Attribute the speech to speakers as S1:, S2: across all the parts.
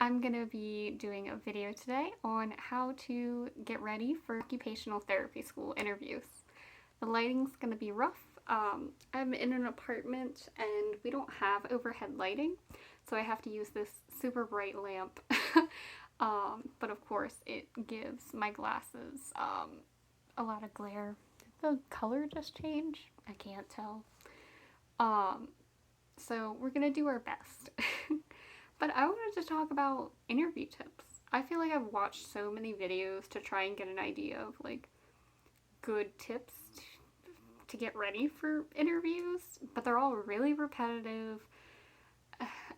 S1: I'm going to be doing a video today on how to get ready for occupational therapy school interviews. The lighting's going to be rough. I'm in an apartment and we don't have overhead lighting, so I have to use this super bright lamp. But of course it gives my glasses a lot of glare. Did the color just change? I can't tell. So we're going to do our best. But I wanted to talk about interview tips. I feel like I've watched so many videos to try and get an idea of like good tips to get ready for interviews, but they're all really repetitive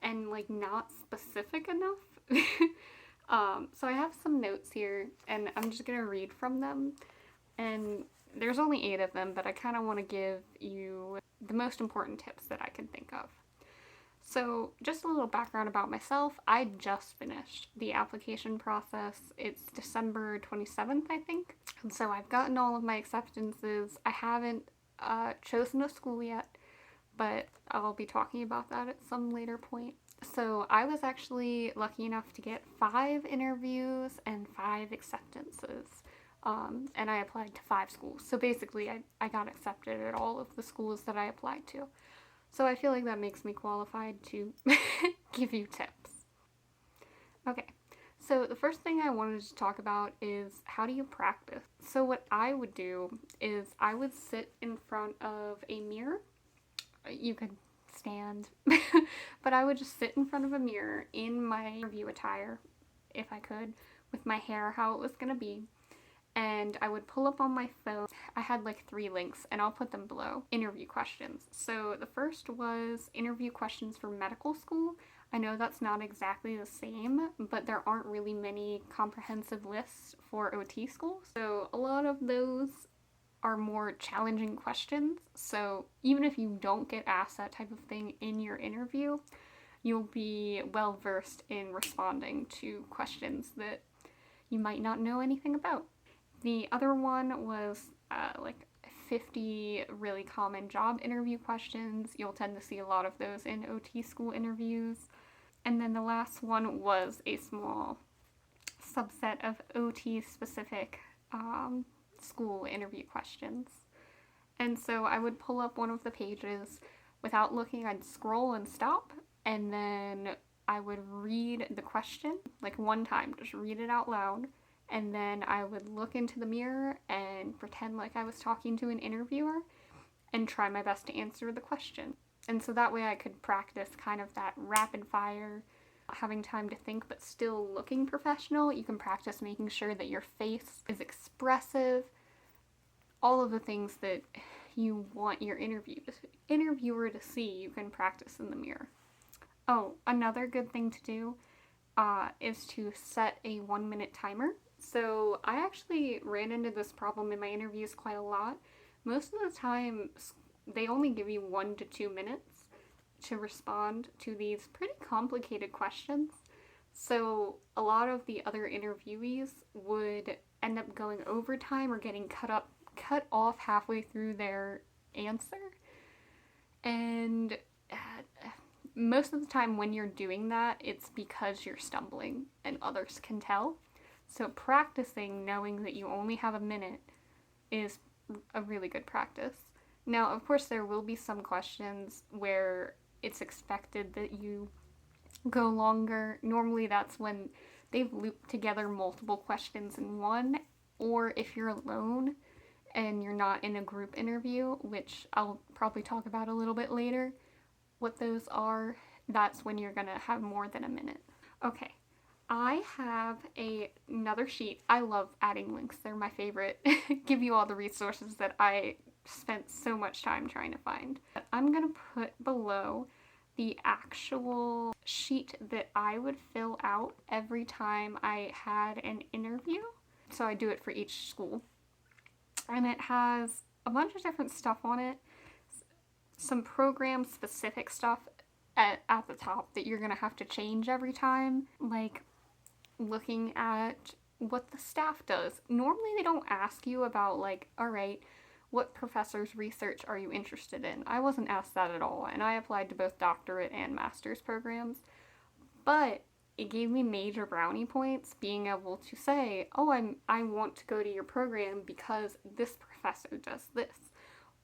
S1: and like not specific enough. So I have some notes here and I'm just gonna read from them, and there's only 8 of them, but I kind of want to give you the most important tips that I can think of. So just a little background about myself. I just finished the application process. It's December 27th, I think. And so I've gotten all of my acceptances. I haven't chosen a school yet, but I'll be talking about that at some later point. So I was actually lucky enough to get 5 interviews and 5 acceptances. And I applied to 5 schools. So basically I got accepted at all of the schools that I applied to. So I feel like that makes me qualified to give you tips. Okay, so the first thing I wanted to talk about is how do you practice? So what I would do is I would sit in front of a mirror. You could stand, but I would just sit in front of a mirror in my interview attire, if I could, with my hair how it was going to be. And I would pull up on my phone. I had like 3 links and I'll put them below. Interview questions. So the first was interview questions for medical school. I know that's not exactly the same, but there aren't really many comprehensive lists for OT schools. So a lot of those are more challenging questions. So even if you don't get asked that type of thing in your interview, you'll be well versed in responding to questions that you might not know anything about. The other one was like 50 really common job interview questions. You'll tend to see a lot of those in OT school interviews. And then the last one was a small subset of OT specific school interview questions. And so I would pull up one of the pages without looking. I'd scroll and stop, and then I would read the question like one time, just read it out loud. And then I would look into the mirror and pretend like I was talking to an interviewer and try my best to answer the question. And so that way I could practice kind of that rapid fire, having time to think but still looking professional. You can practice making sure that your face is expressive, all of the things that you want your interviewer to see, you can practice in the mirror. Oh, another good thing to do is to set a 1-minute timer. So I actually ran into this problem in my interviews quite a lot. Most of the time, they only give you 1 to 2 minutes to respond to these pretty complicated questions. So a lot of the other interviewees would end up going overtime or getting cut off halfway through their answer. And most of the time when you're doing that, it's because you're stumbling and others can tell. So practicing knowing that you only have a minute is a really good practice. Now, of course, there will be some questions where it's expected that you go longer. Normally that's when they've looped together multiple questions in one, or if you're alone and you're not in a group interview, which I'll probably talk about a little bit later, what those are, that's when you're gonna have more than a minute. Okay. I have another sheet. I love adding links. They're my favorite. Give you all the resources that I spent so much time trying to find. But I'm going to put below the actual sheet that I would fill out every time I had an interview. So I do it for each school. And it has a bunch of different stuff on it. Some program-specific stuff at the top that you're going to have to change every time. Like looking at what the staff does. Normally they don't ask you about like, all right, what professor's research are you interested in? I wasn't asked that at all, and I applied to both doctorate and master's programs. But it gave me major brownie points being able to say, oh, I want to go to your program because this professor does this.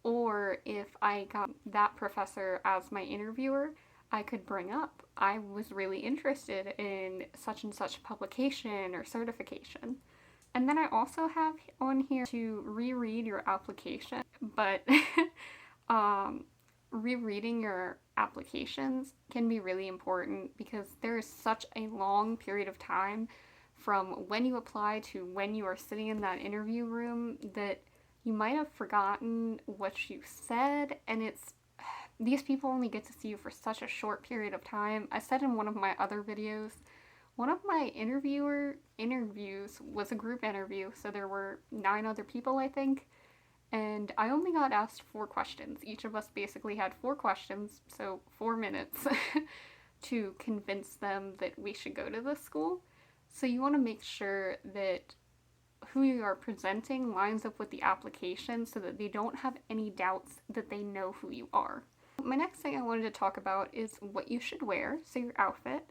S1: Or if I got that professor as my interviewer, I could bring up, I was really interested in such and such publication or certification. And then I also have on here to reread your application, but um, rereading your applications can be really important because there is such a long period of time from when you apply to when you are sitting in that interview room that you might have forgotten what you said, and it's these people only get to see you for such a short period of time. I said in one of my other videos, one of my interviews was a group interview, so there were 9 other people, I think, and I only got asked 4 questions. Each of us basically had 4 questions, so 4 minutes to convince them that we should go to this school. So you want to make sure that who you are presenting lines up with the application so that they don't have any doubts that they know who you are. My next thing I wanted to talk about is what you should wear, so your outfit.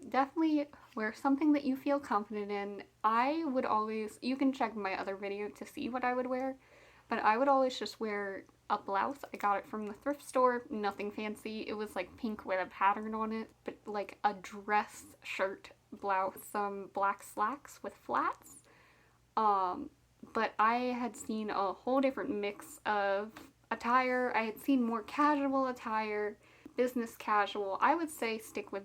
S1: Definitely wear something that you feel confident in. I would always, you can check my other video to see what I would wear, but I would always just wear a blouse. I got it from the thrift store, nothing fancy. It was like pink with a pattern on it, but like a dress shirt blouse, some black slacks with flats. But I had seen a whole different mix of attire. I had seen more casual attire, business casual. I would say stick with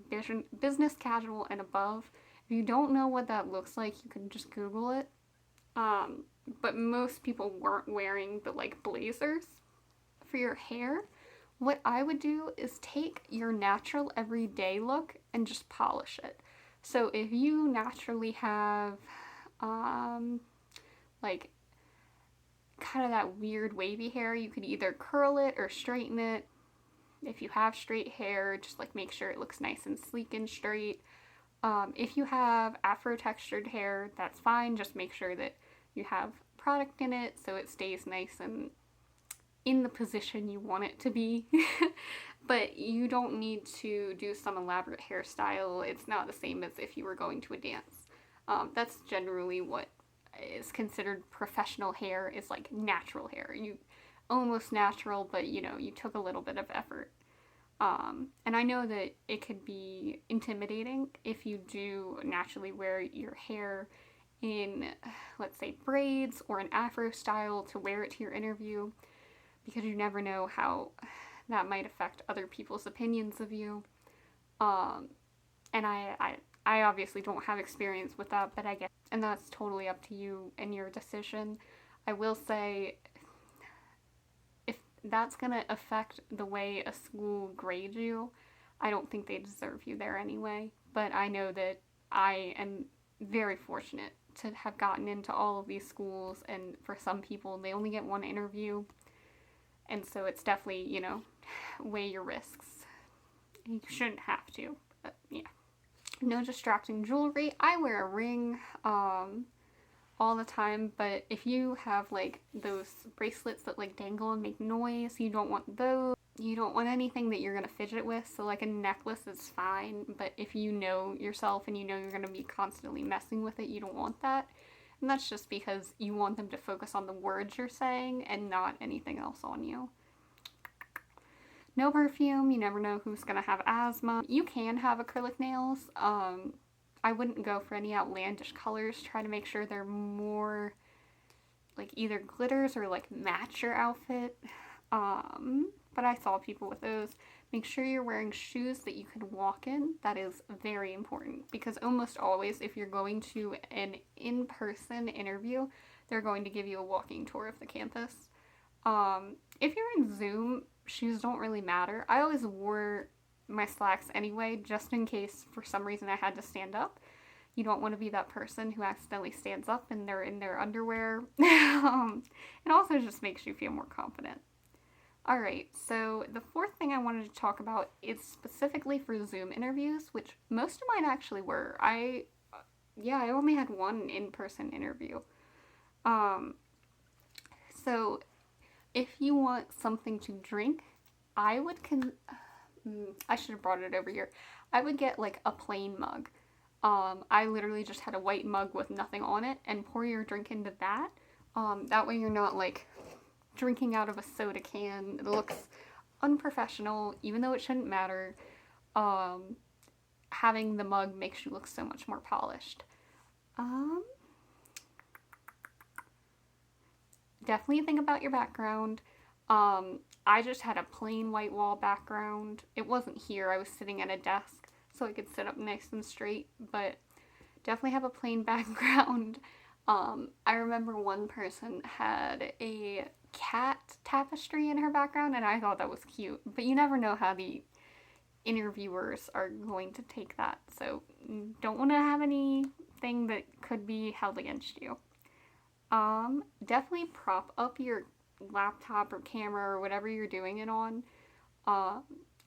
S1: business casual and above. If you don't know what that looks like, you can just Google it. But most people weren't wearing the like blazers. For your hair, what I would do is take your natural everyday look and just polish it. So if you naturally have like kind of that weird wavy hair, you could either curl it or straighten it. If you have straight hair, just like make sure it looks nice and sleek and straight. If you have afro textured hair, that's fine. Just make sure that you have product in it so it stays nice and in the position you want it to be. But you don't need to do some elaborate hairstyle. It's not the same as if you were going to a dance. That's generally what is considered professional hair, is like natural hair. You almost natural, but you know, you took a little bit of effort. And I know that it could be intimidating if you do naturally wear your hair in, let's say, braids or an afro style to wear it to your interview, because you never know how that might affect other people's opinions of you. And I obviously don't have experience with that, but I guess, and that's totally up to you and your decision. I will say, if that's gonna affect the way a school grades you, I don't think they deserve you there anyway. But I know that I am very fortunate to have gotten into all of these schools, and for some people, they only get one interview. And so it's definitely, you know, weigh your risks. You shouldn't have to, but yeah. No distracting jewelry. I wear a ring all the time, but if you have like those bracelets that like dangle and make noise, you don't want those. You don't want anything that you're gonna fidget with, so like a necklace is fine, but if you know yourself and you know you're gonna be constantly messing with it, you don't want that. And that's just because you want them to focus on the words you're saying and not anything else on you. No perfume. You never know who's going to have asthma. You can have acrylic nails. I wouldn't go for any outlandish colors. Try to make sure they're more like either glitters or like match your outfit. But I saw people with those. Make sure you're wearing shoes that you can walk in. That is very important, because almost always if you're going to an in-person interview, they're going to give you a walking tour of the campus. If you're in Zoom, shoes don't really matter. I always wore my slacks anyway, just in case for some reason I had to stand up. You don't want to be that person who accidentally stands up and they're in their underwear. It also just makes you feel more confident. Alright, so the fourth thing I wanted to talk about is specifically for Zoom interviews, which most of mine actually were. I only had one in-person interview. So if you want something to drink, I should have brought it over here. I would get like a plain mug. I literally just had a white mug with nothing on it and pour your drink into that. That way you're not like drinking out of a soda can. It looks unprofessional, even though it shouldn't matter. Um, Having the mug makes you look so much more polished. Um, Definitely think about your background. I just had a plain white wall background. It wasn't here. I was sitting at a desk, so I could sit up nice and straight, but definitely have a plain background. I remember one person had a cat tapestry in her background, and I thought that was cute. But you never know how the interviewers are going to take that, so don't want to have anything that could be held against you. Definitely prop up your laptop or camera or whatever you're doing it uh,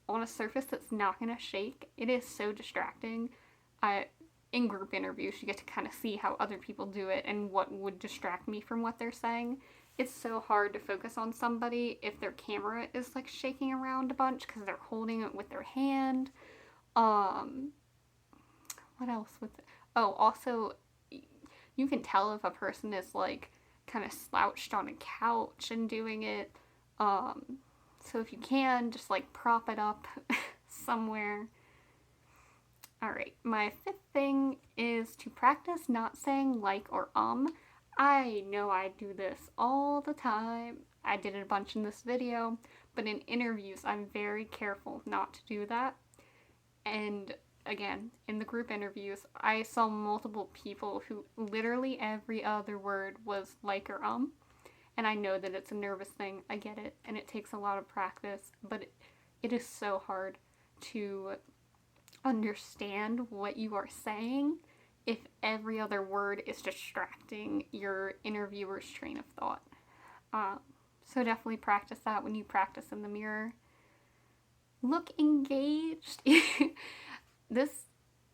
S1: on a surface that's not gonna shake. It is so distracting. I In group interviews, you get to kind of see how other people do it and what would distract me from what they're saying. It's so hard to focus on somebody if their camera is like shaking around a bunch because they're holding it with their hand. Um, what else with it? Oh, also, you can tell if a person is like kind of slouched on a couch and doing it. Um, so if you can, just like prop it up somewhere. All right, my fifth thing is to practice not saying like or I know I do this all the time. I did it a bunch in this video, but in interviews, I'm very careful not to do that. And again, in the group interviews, I saw multiple people who literally every other word was like or and I know that it's a nervous thing. I get it, and it takes a lot of practice, but it is so hard to understand what you are saying if every other word is distracting your interviewer's train of thought. So definitely practice that when you practice in the mirror. Look engaged. This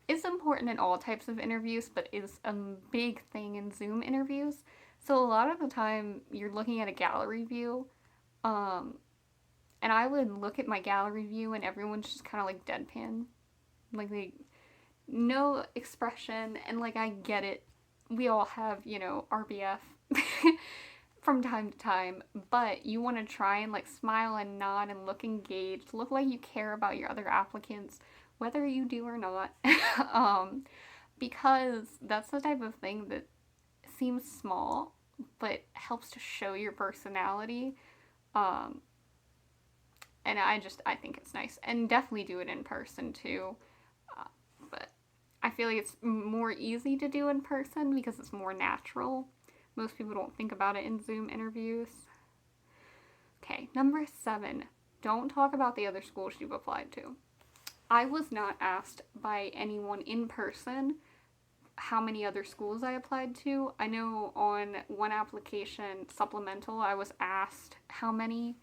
S1: is important in all types of interviews, but is a big thing in Zoom interviews. So a lot of the time you're looking at a gallery view, and I would look at my gallery view and everyone's just kind of like deadpan, like they no expression, and like I get it. We all have, RBF from time to time, but you want to try and like smile and nod and look engaged, look like you care about your other applicants, whether you do or not. Because that's the type of thing that seems small but helps to show your personality. Um, and I think it's nice, and definitely do it in person too. But I feel like it's more easy to do in person because it's more natural. Most people don't think about it in Zoom interviews. Okay, number 7. Don't talk about the other schools you've applied to. I was not asked by anyone in person how many other schools I applied to. I know on one application, supplemental, I was asked how many.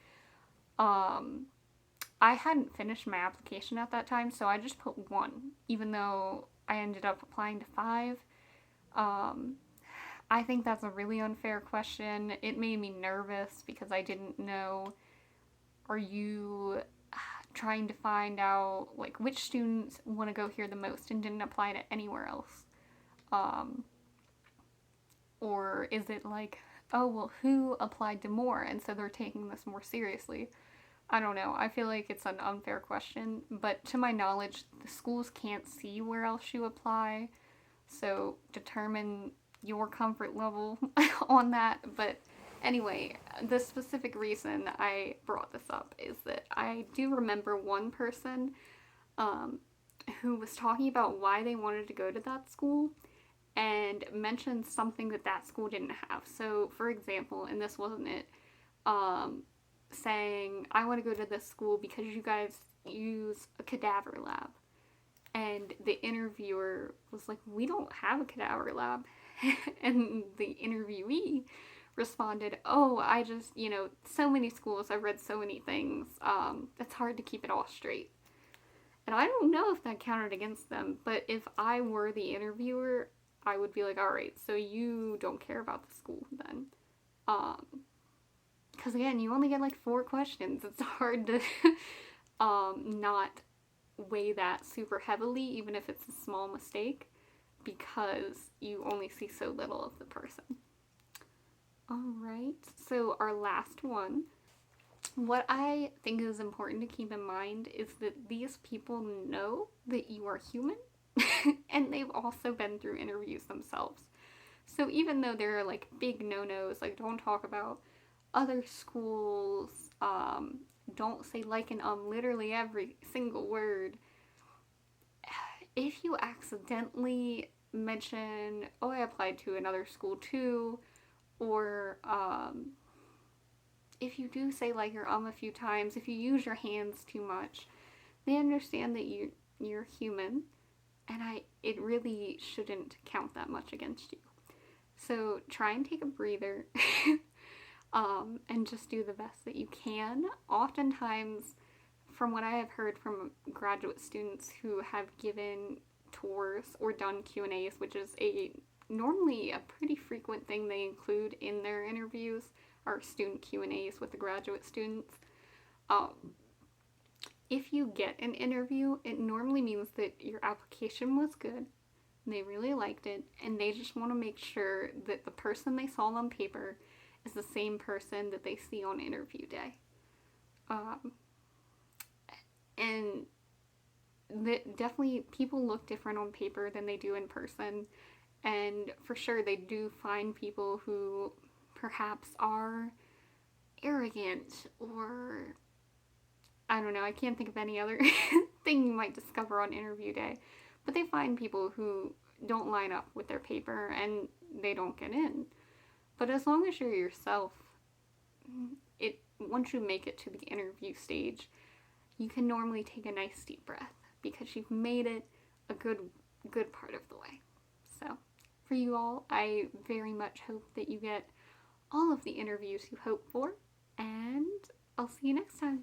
S1: I hadn't finished my application at that time, so I just put 1, even though I ended up applying to 5. I think that's a really unfair question. It made me nervous because I didn't know, are you trying to find out like which students want to go here the most and didn't apply to anywhere else? Or is it like, oh, well, who applied to more and so they're taking this more seriously? I don't know. I feel like it's an unfair question, but to my knowledge, the schools can't see where else you apply, so determine your comfort level on that. But anyway, the specific reason I brought this up is that I do remember one person who was talking about why they wanted to go to that school and mentioned something that that school didn't have. So, for example, and this wasn't it, saying, I want to go to this school because you guys use a cadaver lab. And the interviewer was like, we don't have a cadaver lab. And the interviewee responded, oh, I just, so many schools, I've read so many things, it's hard to keep it all straight. And I don't know if that counted against them, but if I were the interviewer, I would be like, all right, so you don't care about the school then. Because again, you only get like 4 questions. It's hard to not weigh that super heavily, even if it's a small mistake, because you only see so little of the person. All right, so our last one. What I think is important to keep in mind is that these people know that you are human and they've also been through interviews themselves. So even though there are like big no nos, like don't talk about other schools, don't say like and literally every single word, if you accidentally mention, oh, I applied to another school too, or if you do say like your a few times, if you use your hands too much, they understand that you're human, and it really shouldn't count that much against you. So try and take a breather, and just do the best that you can. Oftentimes, from what I have heard from graduate students who have given tours or done Q&As, which is normally a pretty frequent thing they include in their interviews, are student Q&As with the graduate students. If you get an interview, it normally means that your application was good, they really liked it, and they just want to make sure that the person they saw on paper is the same person that they see on interview day. And definitely people look different on paper than they do in person, and for sure they do find people who perhaps are arrogant, or I don't know, I can't think of any other thing you might discover on interview day, but they find people who don't line up with their paper and they don't get in. But as long as you're yourself, once you make it to the interview stage, you can normally take a nice deep breath because you've made it a good part of the way. So, for you all, I very much hope that you get all of the interviews you hope for, and I'll see you next time.